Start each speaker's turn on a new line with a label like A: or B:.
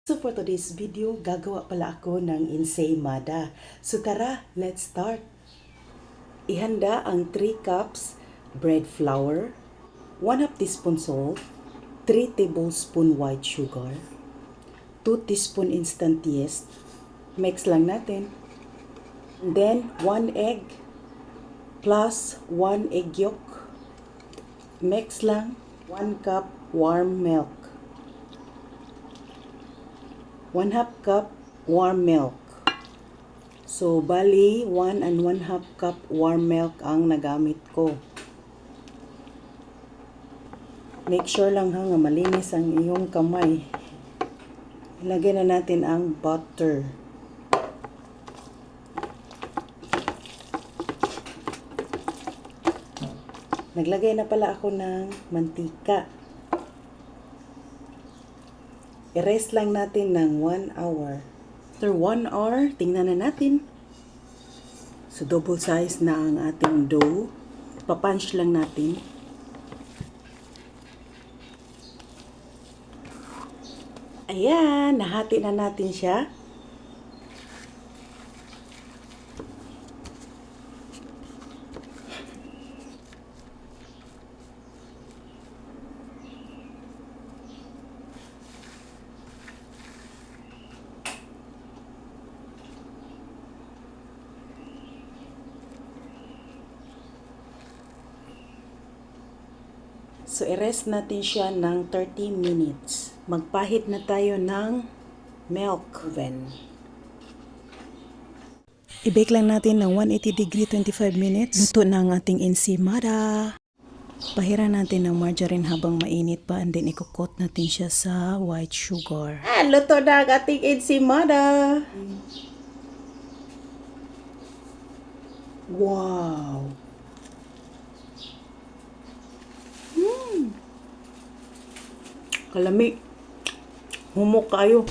A: So for today's video, gagawa pala ako ng ensaymada. So tara, let's start. Ihanda ang 3 cups bread flour, 1/2 teaspoon salt, 3 tablespoon white sugar, 2 teaspoon instant yeast. Mix lang natin. And then 1 egg plus 1 egg yolk. Mix lang. 1 cup warm milk. 1/2 cup warm milk. So, bali, 1 and 1/2 cup warm milk ang nagamit ko. Make sure lang nga malinis ang iyong kamay. Ilagay na natin ang butter. Naglagay na pala ako ng mantika. I-rest lang natin ng 1 hour. After 1 hour, tingnan na natin. So, double size na ang ating dough. Papunch lang natin. Ayan, nahati na natin siya. So, i-rest natin siya ng 30 minutes. Magpahid na tayo ng milk oven. I-bake lang natin ng 180 degree 25 minutes. Luto na ang ating ensaymada. Pahiran natin ng margarine habang mainit pa and then ikukot natin siya sa white sugar. Luto na ang ating ensaymada. Wow! Kalami. Humok kayo.